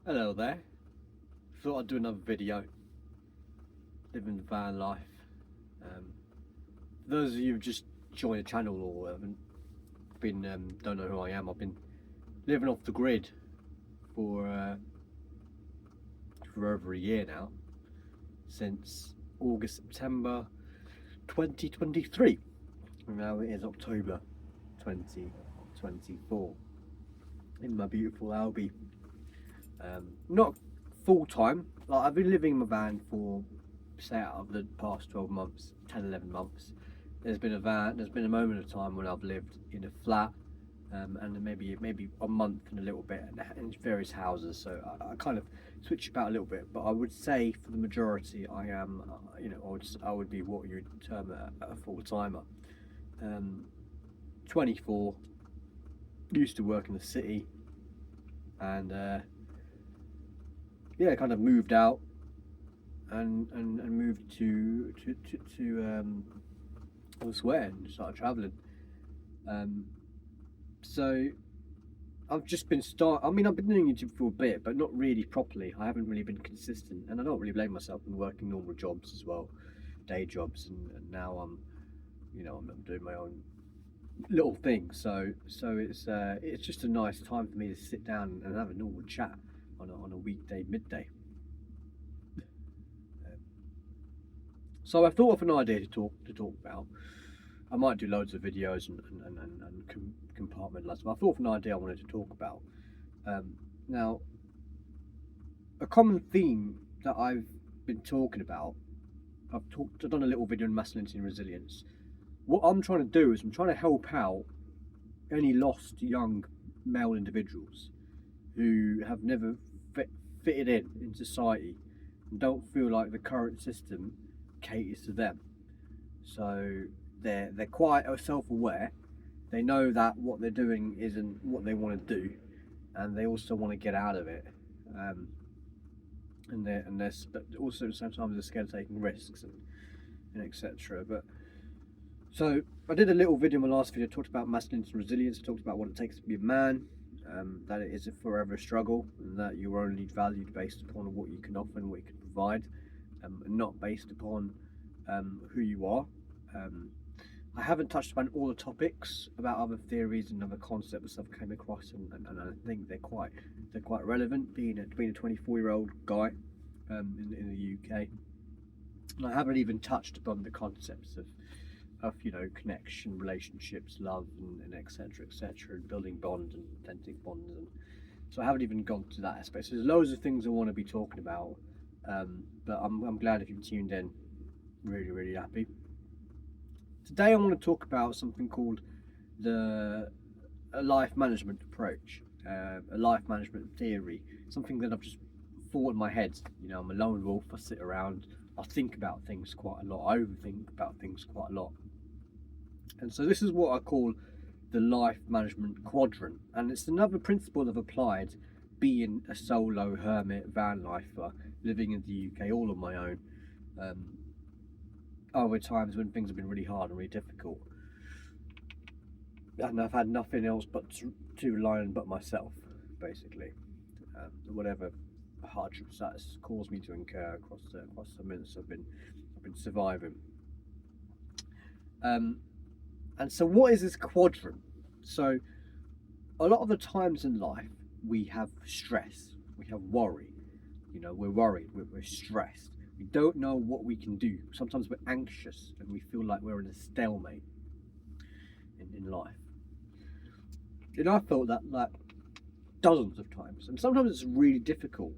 Hello there. Thought I'd do another video. Living the van life. For those of you who've just joined the channel or haven't been, don't know who I am, I've been living off the grid for over a year now, since August, September 2023. And now it is October 2024 in my beautiful Albi. Not full time. Like, I've been living in my van for, say, out of the past 12 months, 10, 11 months. There's been a moment of time when I've lived in a flat, and maybe a month and a little bit in various houses. So I kind of switch about a little bit. But I would say for the majority, I am, I would be what you'd term a full timer. 24, used to work in the city, and yeah, kind of moved out and moved to elsewhere and started traveling. So I've just been I've been doing YouTube for a bit, but not really properly. I haven't really been consistent, and I don't really blame myself. I'm working normal jobs as well, day jobs, and now I'm doing my own little thing. So it's just a nice time for me to sit down and have a normal chat on a weekday midday. So I thought of an idea to talk about. I might do loads of videos and compartmentalize, but I thought of an idea I wanted to talk about. Now, a common theme that I've been talking about, I've done a little video on masculinity and resilience. What I'm trying to do is I'm trying to help out any lost young male individuals who have never fitted in society and don't feel like the current system caters to them. So they're quite self-aware. They know that what they're doing isn't what they want to do, and they also want to get out of it. And they're but also sometimes they're scared of taking risks and etc. But so I did a little video in my last video, talked about masculinity and resilience. I talked about what it takes to be a man, that it is a forever struggle, and that you're only valued based upon what you can offer and what you can provide, and not based upon who you are. I haven't touched upon all the topics about other theories and other concepts I've came across, and I think they're quite relevant. Being a 24-year-old guy in the UK, and I haven't even touched upon the concepts of connection, relationships, love, and etc., and building bonds and authentic bonds, and so I haven't even gone to that aspect. So there's loads of things I want to be talking about, but I'm glad if you've tuned in. Really happy. Today I want to talk about something called a life management approach, a life management theory, something that I've just thought in my head. I'm a lone wolf. I sit around, I think about things quite a lot, I overthink about things quite a lot. And so this is what I call the life management quadrant, and it's another principle I've applied being a solo hermit van lifer living in the UK all on my own. Over times when things have been really hard and really difficult, and I've had nothing else but to rely on but myself, basically. Whatever hardships that's caused me to incur across the minutes I've been surviving. And so what is this quadrant? So a lot of the times in life we have stress, we have worry. We're worried, we're stressed. We don't know what we can do. Sometimes we're anxious and we feel like we're in a stalemate in life. And I felt that like dozens of times. And sometimes it's really difficult.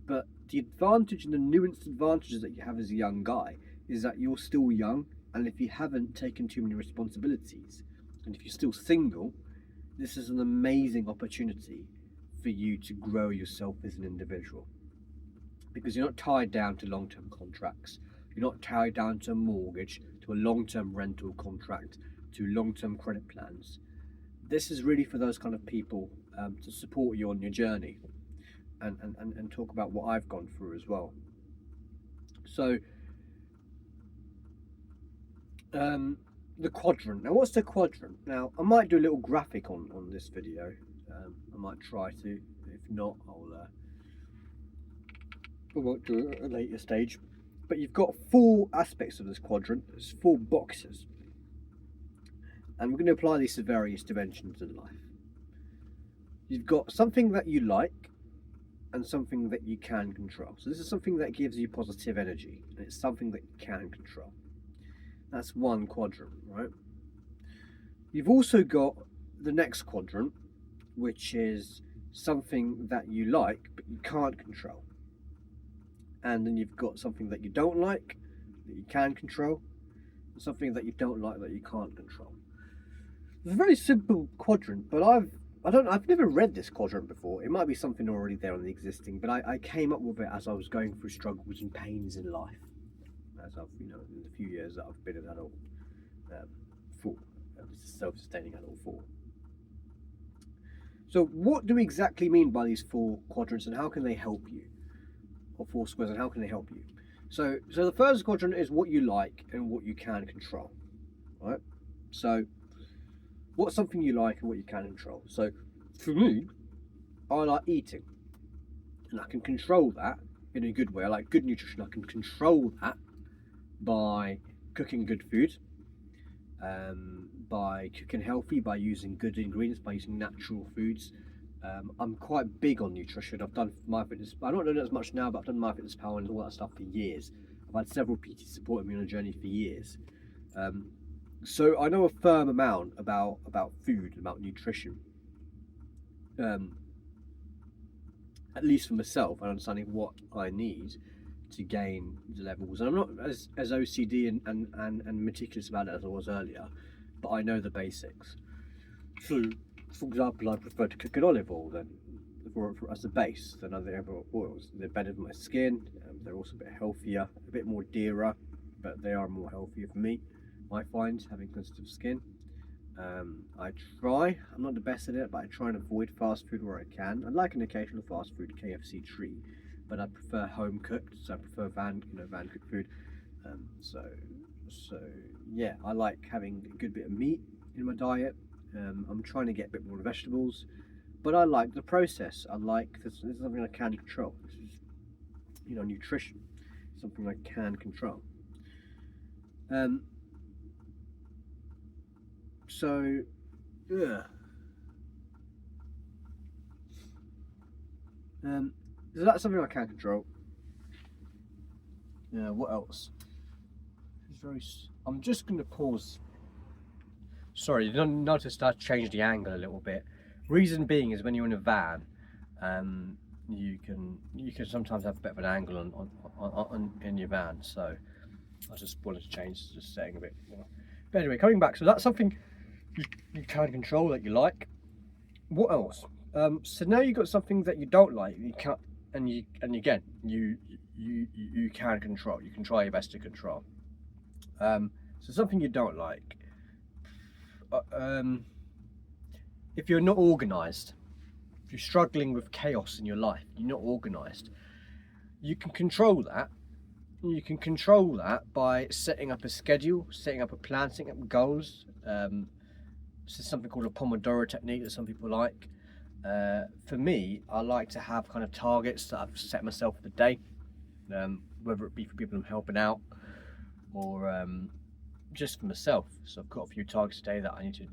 But the advantage and the nuanced advantages that you have as a young guy is that you're still young, and if you haven't taken too many responsibilities, and if you're still single, this is an amazing opportunity for you to grow yourself as an individual. Because you're not tied down to long-term contracts, you're not tied down to a mortgage, to a long-term rental contract, to long-term credit plans. This is really for those kind of people, to support you on your journey, and talk about what I've gone through as well. So the quadrant. Now what's the quadrant? Now I might do a little graphic on this video. I might try to. If not, we won't do it at a later stage. But you've got 4 aspects of this quadrant. There's 4 boxes. And we're going to apply these to various dimensions in life. You've got something that you like and something that you can control. So this is something that gives you positive energy, and it's something that you can control. That's one quadrant, right? You've also got the next quadrant, which is something that you like but you can't control. And then you've got something that you don't like that you can control, and something that you don't like that you can't control. It's a very simple quadrant, but I've never read this quadrant before. It might be something already there on the existing, but I came up with it as I was going through struggles and pains in life, as I've in the few years that I've been an adult, for a self-sustaining adult for. So what do we exactly mean by these 4 quadrants, and how can they help you? Or 4 squares, and how can they help you? So the first quadrant is what you like and what you can control, right? So what's something you like and what you can control? So for me, I like eating, and I can control that in a good way. I like good nutrition. I can control that by cooking good food, by cooking healthy, by using good ingredients, by using natural foods. I'm quite big on nutrition. I've done MyFitness. I'm not doing it as much now, but I've done MyFitnessPal and all that stuff for years. I've had several PTs supporting me on a journey for years. So I know a firm amount about food, about nutrition. At least for myself, and understanding what I need to gain the levels. And I'm not as OCD and meticulous about it as I was earlier, but I know the basics. So, for example, I prefer to cook in olive oil than for as a base than other oils. They're better for my skin. They're also a bit healthier, a bit more dearer, but they are more healthier for me. I find having sensitive skin. I'm not the best at it, but I try and avoid fast food where I can. I like an occasional fast food KFC treat, but I prefer home cooked, so I prefer van cooked food. So yeah, I like having a good bit of meat in my diet. I'm trying to get a bit more vegetables, but I like the process. I like this is something I can control. This is, nutrition, something I can control. So, yeah. So that's something I can control. What else? I'm just going to pause. Sorry, you notice I changed the angle a little bit. Reason being is when you're in a van, you can sometimes have a bit of an angle on in your van. So I just wanted to change, just setting a bit more. But anyway, coming back. So that's something you can control that you like. What else? So now you've got something that you don't like. You can't, and again you can control. You can try your best to control. So something you don't like. If you're not organised, if you're struggling with chaos in your life, you're not organised. You can control that. You can control that by setting up a schedule, setting up a plan, setting up goals. This is something called a Pomodoro technique that some people like. For me, I like to have kind of targets that I've set myself for the day, whether it be for people I'm helping out or just for myself. So I've got a few targets today that I need to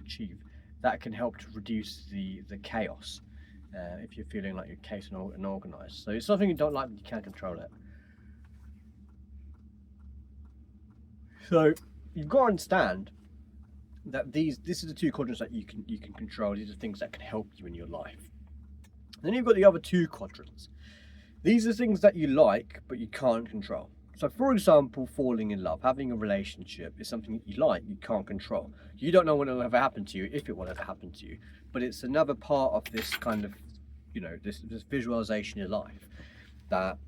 achieve. That can help to reduce the chaos if you're feeling like you're chaos and organised. So it's something you don't like, but you can control it. So you've got to understand that this is the 2 quadrants that you can control. These are things that can help you in your life. Then you've got the other 2 quadrants. These are things that you like but you can't control. So for example, falling in love, having a relationship is something that you like, you can't control. You don't know when it'll ever happen to you, if it will ever happen to you, but it's another part of this kind of, this visualization in your life that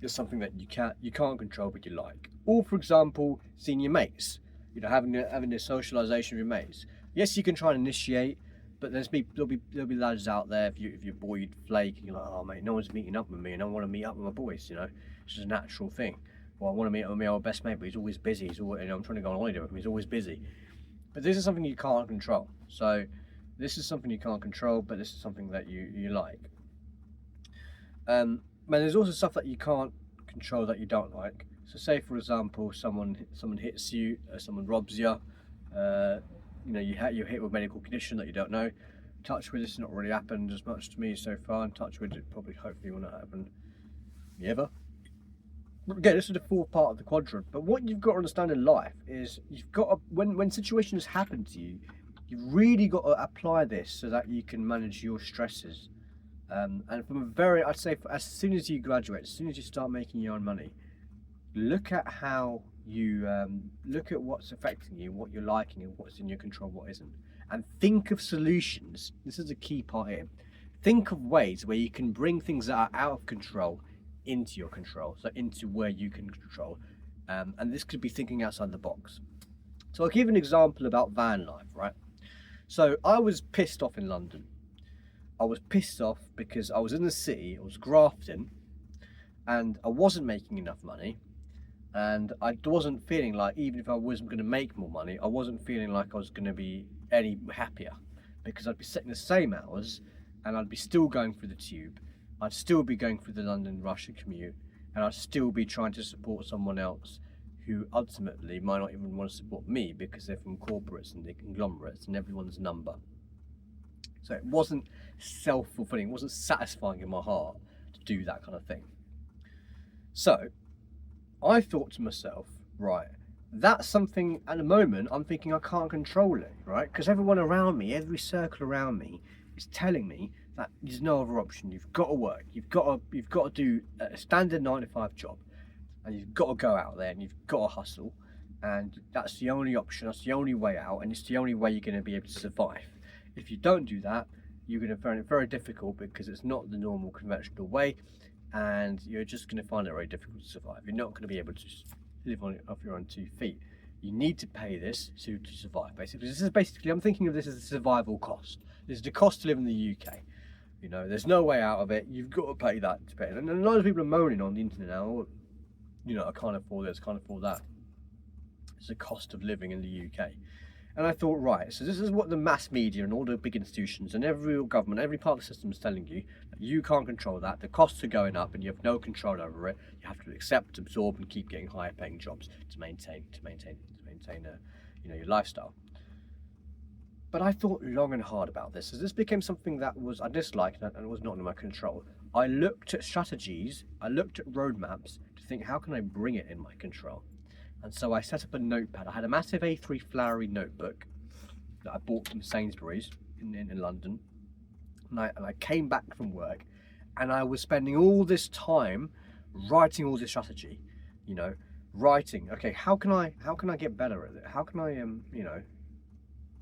is something that you can't control but you like. Or for example, seeing your mates, having this socialization with your mates. Yes, you can try and initiate, but there'll be lads out there, if you're boy flake and you're like, oh mate, no one's meeting up with me and I want to meet up with my boys, it's just a natural thing. Well, I want to meet up with my old best mate, but he's always busy. I'm trying to go on holiday with him. He's always busy. But this is something you can't control. So this is something you can't control, but this is something that you like. Man, there's also stuff that you can't control that you don't like. So say for example, someone hits you, someone robs you, you're hit with a medical condition that you don't know. Touch wood, this has not really happened as much to me so far, and touch wood, it probably hopefully will not happen ever. Again, this is the fourth part of the quadrant, but what you've got to understand in life is you've got to, when situations happen to you, you've really got to apply this so that you can manage your stresses. And from a very, I'd say, as soon as you graduate, as soon as you start making your own money, look at how you look at what's affecting you, what you're liking, and what's in your control, what isn't, and think of solutions. This is a key part here. Think of ways where you can bring things that are out of control into your control, so into where you can control, and this could be thinking outside the box. So I'll give an example about van life, right? So I was pissed off in London. I was pissed off because I was in the city, I was grafting, and I wasn't making enough money, and I wasn't feeling like, even if I wasn't going to make more money, I wasn't feeling like I was going to be any happier, because I'd be sitting the same hours and I'd be still going through the tube, I'd still be going through the London rush and commute, and I'd still be trying to support someone else who ultimately might not even want to support me because they're from corporates and the conglomerates and everyone's number. So it wasn't self-fulfilling, it wasn't satisfying in my heart to do that kind of thing. So I thought to myself, right, that's something at the moment I'm thinking I can't control it, right? Because everyone around me, every circle around me is telling me that there's no other option. You've got to work, you've got to do a standard 9-to-5 job, and you've got to go out there and you've got to hustle, and that's the only option, that's the only way out, and it's the only way you're going to be able to survive. If you don't do that, you're going to find it very difficult, because it's not the normal conventional way, and you're just going to find it very difficult to survive. You're not going to be able to live off your own 2 feet. You need to pay this to survive, basically. This is basically, I'm thinking of this as a survival cost. This is the cost to live in the UK. There's no way out of it. You've got to pay that to pay it. And a lot of people are moaning on the internet now, I can't afford this, can't afford that. It's the cost of living in the UK. And I thought, right, so this is what the mass media and all the big institutions and every government, every part of the system is telling you, that you can't control that. The costs are going up and you have no control over it. You have to accept, absorb, and keep getting higher paying jobs to maintain your lifestyle. But I thought long and hard about this, as this became something that I disliked and it was not in my control. I looked at strategies, I looked at roadmaps to think, how can I bring it in my control? And so I set up a notepad. I had a massive A3 flowery notebook that I bought from Sainsbury's in London. And I came back from work, and I was spending all this time writing all this strategy, writing, okay, how can I get better at it? How can I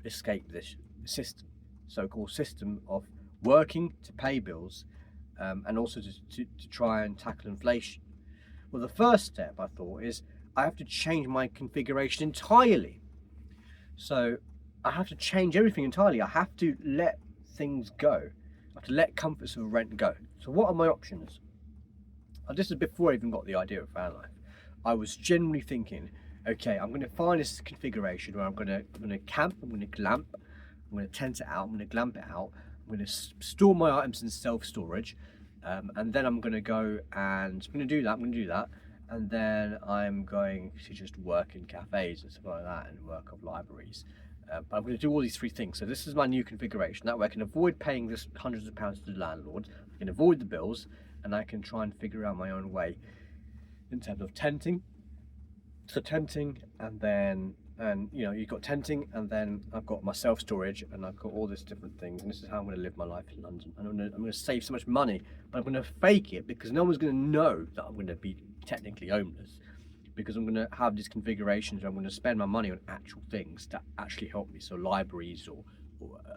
escape this system, so-called system of working to pay bills, and also to try and tackle inflation? Well, the first step, I thought, is I have to change my configuration entirely. So I have to change everything entirely. I have to let things go. I have to let comforts of rent go. So what are my options? And this is before I even got the idea of van life. I was generally thinking, okay, I'm going to find this configuration where I'm going to camp, I'm going to glamp, I'm going to tent it out, I'm going to glamp it out, I'm going to store my items in self-storage, and then I'm going to go and I'm going to do that, and then I'm going to just work in cafes and stuff like that, and work off libraries. But I'm going to do all these 3 things. So this is my new configuration. That way I can avoid paying this hundreds of pounds to the landlord, I can avoid the bills, and I can try and figure out my own way in terms of tenting. So tenting, and then you've got tenting, and then I've got my self-storage, and I've got all these different things, and this is how I'm going to live my life in London. And I'm going to save so much money, but I'm going to fake it, because no one's going to know that I'm going to be technically homeless, because I'm going to have these configurations where I'm going to spend my money on actual things that actually help me. So libraries or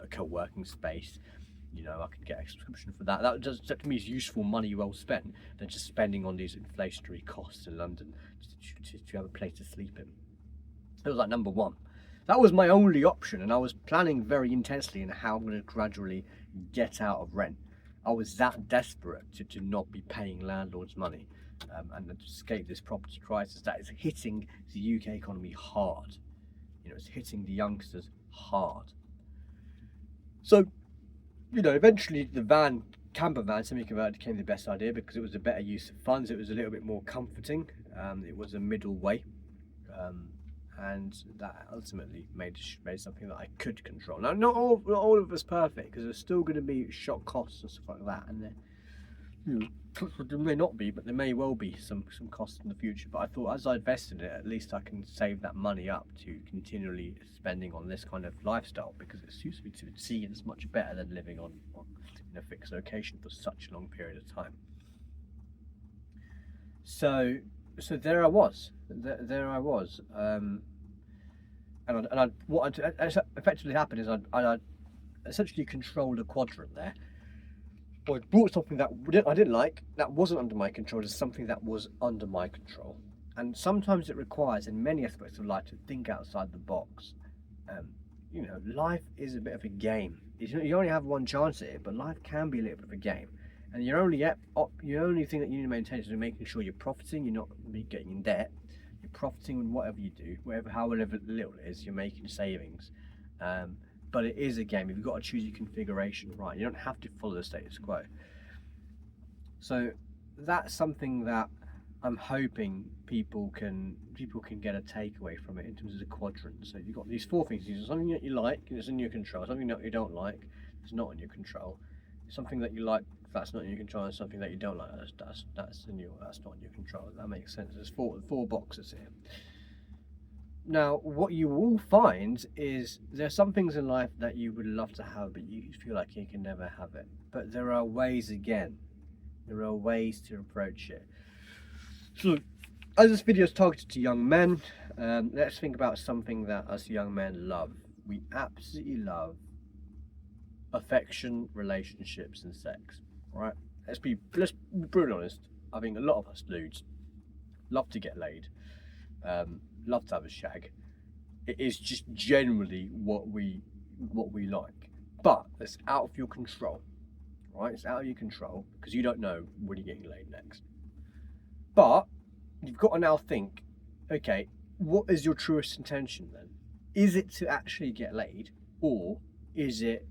a co-working space, I can get a subscription for that. That to me is useful money well spent than just spending on these inflationary costs in London to have a place to sleep in. It was like number 1. That was my only option, and I was planning very intensely in how I'm going to gradually get out of rent. I was that desperate to not be paying landlords money, and to escape this property crisis that is hitting the UK economy hard. It's hitting the youngsters hard. So, eventually the van camper van semi-converted became the best idea because it was a better use of funds. It was a little bit more comforting. It was a middle way, and that ultimately made something that I could control. Now, not all of us perfect, because there's still going to be shock costs and stuff like that, and there may not be, but there may well be some costs in the future. But I thought, as I invested in it, at least I can save that money up to continually spending on this kind of lifestyle, because it suits me to see it's much better than living on in a fixed location for such a long period of time. So there I was, what effectively happened is I essentially controlled a quadrant there. I brought something that I didn't like, that wasn't under my control, to something that was under my control. And sometimes it requires, in many aspects of life, to think outside the box. Life is a bit of a game. You only have one chance at it, but life can be a little bit of a game. And your only thing that you need to maintain is making sure you're profiting, you're not getting in debt. You're profiting in whatever you do, however little it is, you're making savings. But it is a game. You've got to choose your configuration right. You don't have to follow the status quo. So that's something that I'm hoping people can get a takeaway from it in terms of the quadrant. So you've got these 4 things. There's something that you like, it's in your control. Something that you don't like, it's not in your control. Something that you like, that's not in your control, and something that you don't like, that's not in your control. That makes sense. There's four boxes here. Now, what you will find is there's some things in life that you would love to have, but you feel like you can never have it. But there are ways to approach it. So, as this video is targeted to young men, let's think about something that us young men love. We absolutely love affection, relationships, and sex. Right? Let's be brutally honest. I think a lot of us dudes love to get laid. Love to have a shag. It is just generally what we like, but it's out of your control, right? It's out of your control because you don't know when you're getting laid next. But you've got to now think, okay, what is your truest intention then? Is it to actually get laid, or is it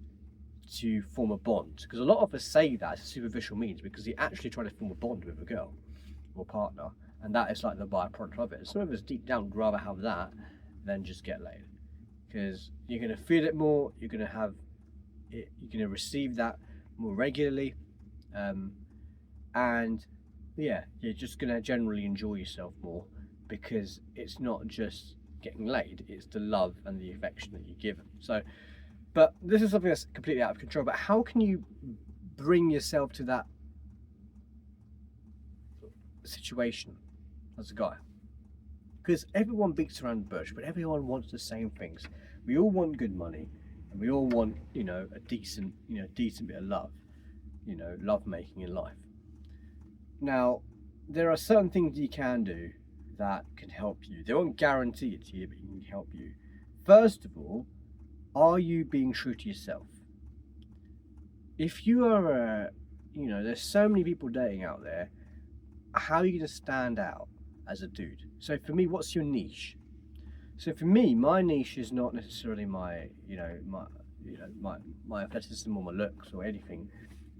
to form a bond? Because a lot of us say that as a superficial means because you're actually trying to form a bond with a girl or partner. And that is like the byproduct of it. Some of us deep down would rather have that than just get laid, because you're going to feel it more. You're going to have it. You're going to receive that more regularly, and yeah, you're just going to generally enjoy yourself more, because it's not just getting laid; it's the love and the affection that you give them. So, but this is something that's completely out of control. But how can you bring yourself to that situation as a guy? Because everyone beats around the bush, but everyone wants the same things. We all want good money, and we all want, a decent bit of love, love making in life. Now, there are certain things you can do that can help you. They won't guarantee it to you, but can help you. First of all, are you being true to yourself? If you are, there's so many people dating out there. How are you going to stand out as a dude? So for me, what's your niche? So for me, my niche is not necessarily my athleticism or my looks or anything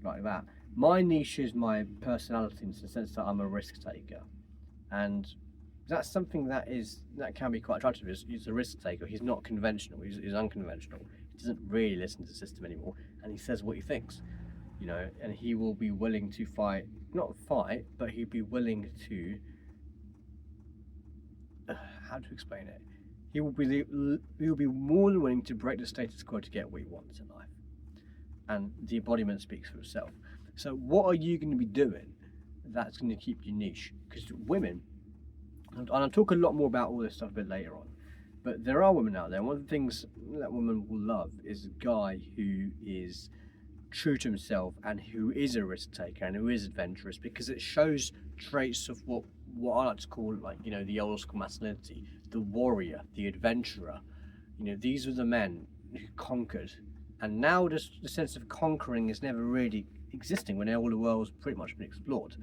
like that. My niche is my personality, in the sense that I'm a risk taker, and that's something that can be quite attractive. He's a risk taker. He's not conventional. He's unconventional. He doesn't really listen to the system anymore, and he says what he thinks. And he will be willing to not fight, but he'd be willing to, how to explain it? He will be more than willing to break the status quo to get what he wants in life. And the embodiment speaks for itself. So what are you going to be doing that's going to keep you niche? Because women, and I'll talk a lot more about all this stuff a bit later on, but there are women out there, and one of the things that women will love is a guy who is true to himself and who is a risk taker and who is adventurous, because it shows traits of what I like to call, the old school masculinity, the warrior, the adventurer. These are the men who conquered, and now the sense of conquering is never really existing when all the world's pretty much been explored.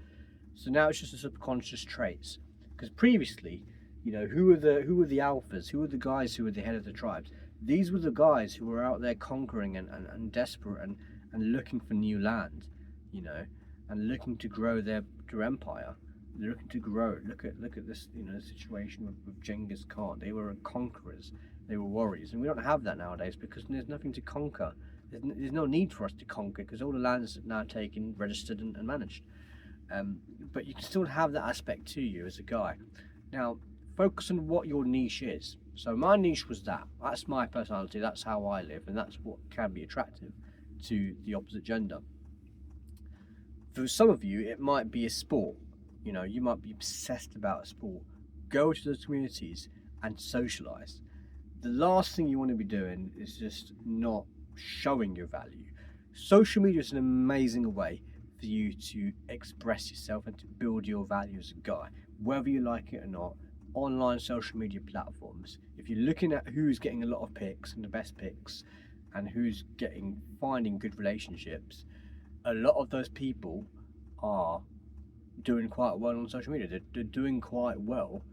So now it's just the subconscious traits, because previously, who were the alphas, who were the guys who were the head of the tribes? These were the guys who were out there conquering and desperate and looking for new land. you know, and looking to grow their empire. They're looking to grow. Look at this, you know, situation with Genghis Khan. They were conquerors. They were warriors, and we don't have that nowadays because there's nothing to conquer. There's no need for us to conquer because all the lands are now taken, registered, and managed. But you can still have that aspect to you as a guy. Now, focus on what your niche is. So my niche was that. That's my personality. That's how I live, and that's what can be attractive to the opposite gender. For some of you, it might be a sport. You know, you might be obsessed about a sport. Go to those communities and socialize. The last thing you want to be doing is just not showing your value. Social media is an amazing way for you to express yourself and to build your value as a guy, whether you like it or not. Online social media platforms, if you're looking at who's getting a lot of pics and the best pics and who's finding good relationships, a lot of those people are doing quite well on social media. They're doing quite well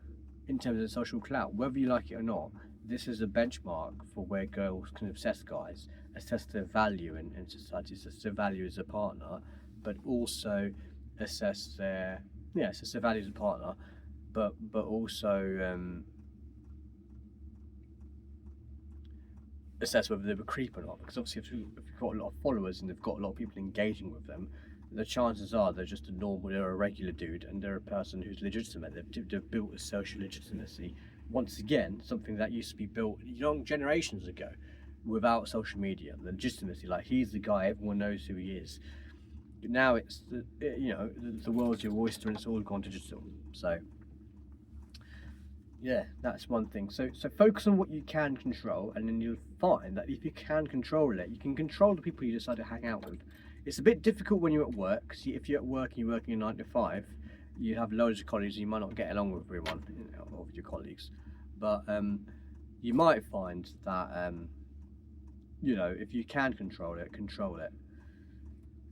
in terms of social clout, whether you like it or not. This is a benchmark for where girls can assess guys, assess their value in society, assess their value as a partner, but also assess their value as a partner, but also assess whether they're a creep or not. Because obviously, if you've got a lot of followers and they've got a lot of people engaging with them, the chances are they're just they're a regular dude, and they're a person who's legitimate. They've built a social legitimacy. Once again, something that used to be built young generations ago without social media. The legitimacy, like he's the guy, everyone knows who he is. Now it's the world's your oyster, and it's all gone digital. So yeah, that's one thing. So focus on what you can control, and then you'll find that if you can control it, you can control the people you decide to hang out with. It's a bit difficult when you're at work. See, if you're at work and you're working a 9 to 5, you have loads of colleagues and you might not get along with everyone, of your colleagues. But you might find that if you can control it, control it.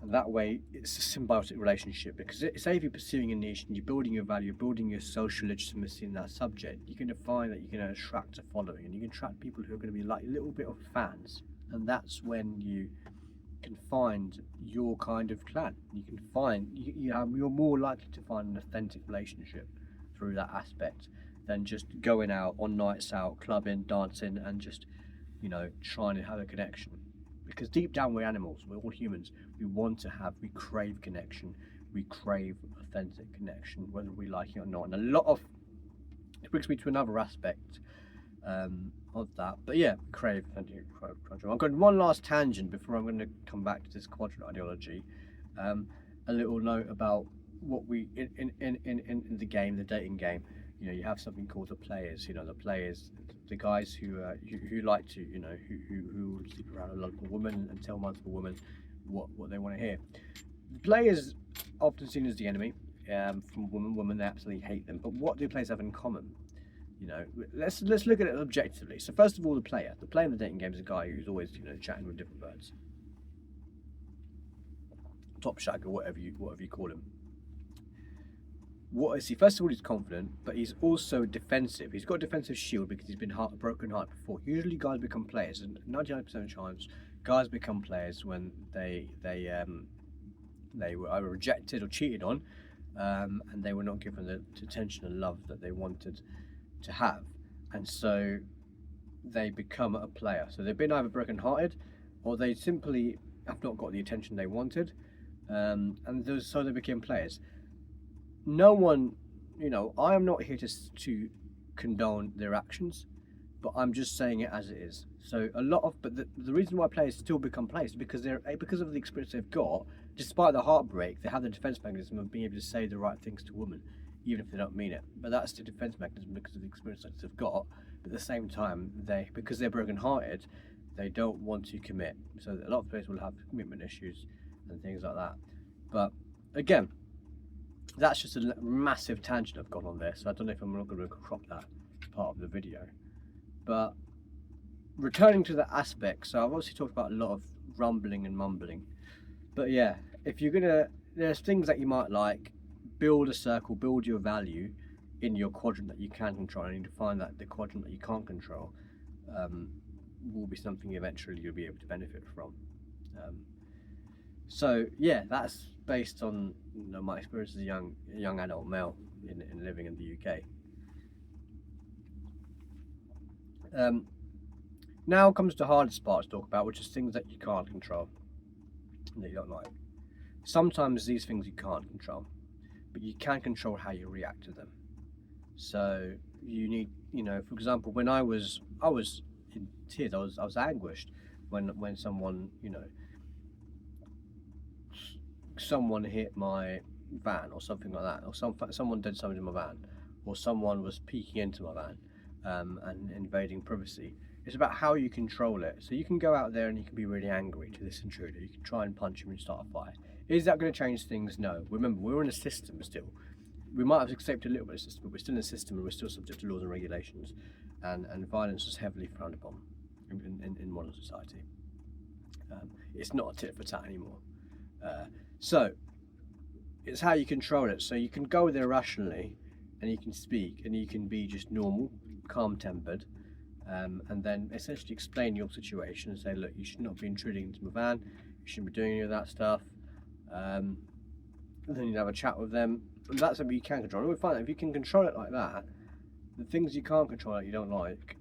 And that way, it's a symbiotic relationship, because say if you're pursuing a niche and you're building your value, building your social legitimacy in that subject, you're going to find that you're going to attract a following, and you can attract people who are going to be like a little bit of fans. And that's when you can find your kind of clan. You can find you're more likely to find an authentic relationship through that aspect than just going out on nights out, clubbing, dancing, and just trying to have a connection. Because deep down we're animals, we're all humans. We crave connection, we crave authentic connection, whether we like it or not. And it brings me to another aspect of that. But yeah, crave authentic. I've got one last tangent before I'm going to come back to this quadrant ideology. A little note about what we in the game, the dating game. You have something called the players. The players, the guys who like to, who sleep around a local woman and tell multiple women what they want to hear. The players often seen as the enemy from women. They absolutely hate them. But what do players have in common? Let's look at it objectively. So first of all, the player in the dating game is a guy who's always chatting with different birds, top shag or whatever you call him. What is he? First of all, he's confident, but he's also defensive. He's got a defensive shield because he's been a broken heart before. Usually, guys become players, and 99% of the times, guys become players when they were either rejected or cheated on, and they were not given the attention and love that they wanted to have, and so they become a player. So they've been either broken-hearted, or they simply have not got the attention they wanted, so they became players. No one, I am not here to condone their actions, but I'm just saying it as it is. So but the reason why players still become players is because because of the experience they've got. Despite the heartbreak, they have the defense mechanism of being able to say the right things to women, even if they don't mean it. But that's the defense mechanism because of the experience that they've got. But at the same time, because they're broken-hearted, they don't want to commit. So a lot of players will have commitment issues and things like that. But again, that's just a massive tangent I've gone on there, so I don't know if I'm not going to crop that part of the video. But returning to the aspect, so I've obviously talked about a lot of rumbling and mumbling. But yeah, if you're there's things that you might like, build a circle, build your value in your quadrant that you can control, and you find that the quadrant that you can't control will be something eventually you'll be able to benefit from. So yeah, that's based on my experience as a young adult male in living in the UK. Now comes the hardest part to talk about, which is things that you can't control, that you don't like. Sometimes these things you can't control, but you can control how you react to them. So you need, for example, when I was in tears, I was anguished when someone, someone hit my van or something like that, or someone did something to my van, or someone was peeking into my van and invading privacy. It's about how you control it. So you can go out there and you can be really angry to this intruder. You can try and punch him and start a fire. Is that going to change things? No. Remember, we're in a system still. We might have accepted a little bit of system, but we're still in a system and we're still subject to laws and regulations. And violence is heavily frowned upon in modern society. It's not a tit for tat anymore. So it's how you control it. So you can go there rationally and you can speak and you can be just normal, calm tempered, and then essentially explain your situation and say, look, you should not be intruding into my van, you shouldn't be doing any of that stuff. And then you have a chat with them, and that's something you can control. And we find that if you can control it like that, the things you can't control that you don't like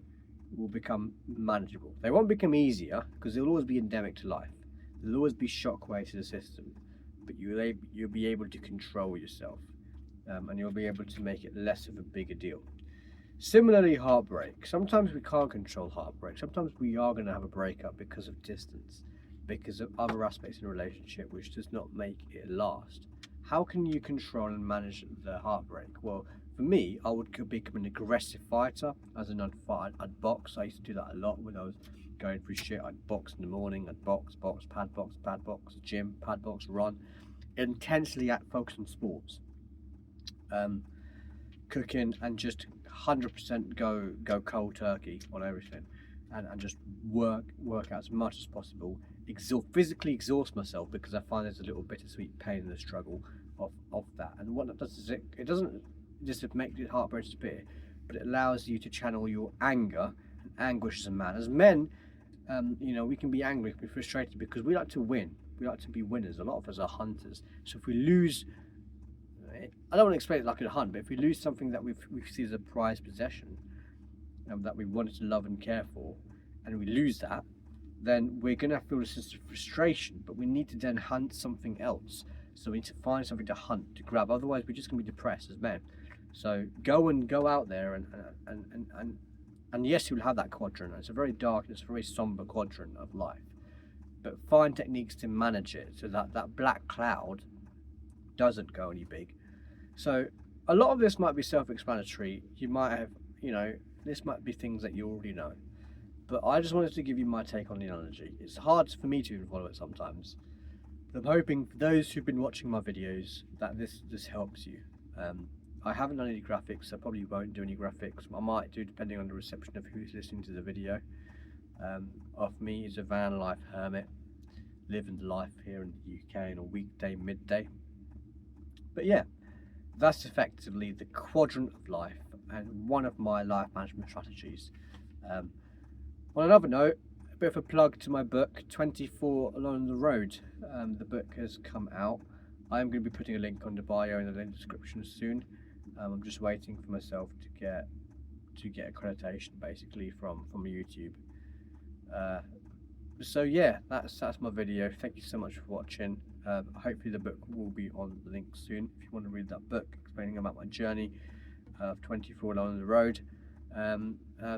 will become manageable. They won't become easier because they'll always be endemic to life. There'll always be shockwave to the system, but you'll be able to control yourself, and you'll be able to make it less of a bigger deal. Similarly, heartbreak. Sometimes we can't control heartbreak. Sometimes we are going to have a breakup because of distance, because of other aspects in a relationship which does not make it last. How can you control and manage the heartbreak? Well, for me, I would become an aggressive fighter, as in I'd box. I used to do that a lot when I was going through shit. I'd box in the morning, I'd box, pad box, gym, pad box, run. Intensely focus on sports, cooking, and just 100% go cold turkey on everything, and just work out as much as possible. Physically exhaust myself, because I find there's a little bittersweet pain in the struggle of that. And what it does is it doesn't just make your heartbreak disappear, but it allows you to channel your anger and anguish as a man. As men, we can be angry, we can be frustrated because we like to win. We like to be winners. A lot of us are hunters. So if we lose, I don't want to explain it like a hunt, but if we lose something that we see as a prized possession, that we wanted to love and care for, and we lose that, then we're going to feel a sense of frustration, but we need to then hunt something else. So we need to find something to hunt, to grab. Otherwise, we're just going to be depressed as men. So go out there and yes, you'll have that quadrant. It's a very dark, it's a very somber quadrant of life. But find techniques to manage it so that black cloud doesn't go any big. So a lot of this might be self-explanatory. You might have, this might be things that you already know. But I just wanted to give you my take on the analogy. It's hard for me to even follow it sometimes. But I'm hoping for those who've been watching my videos that this helps you. I haven't done any graphics, so I probably won't do any graphics. I might do, depending on the reception of who's listening to the video. Of me as a van life hermit, living life here in the UK on a weekday, midday. But yeah, that's effectively the quadrant of life and one of my life management strategies. On another note, a bit of a plug to my book, 24 Along the Road. The book has come out. I'm going to be putting a link on the bio in the link description soon. I'm just waiting for myself to get accreditation, basically, from YouTube. So yeah, that's my video. Thank you so much for watching. Hopefully the book will be on the link soon if you want to read that book explaining about my journey of 24 Along the Road.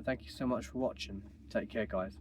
Thank you so much for watching. Take care, guys.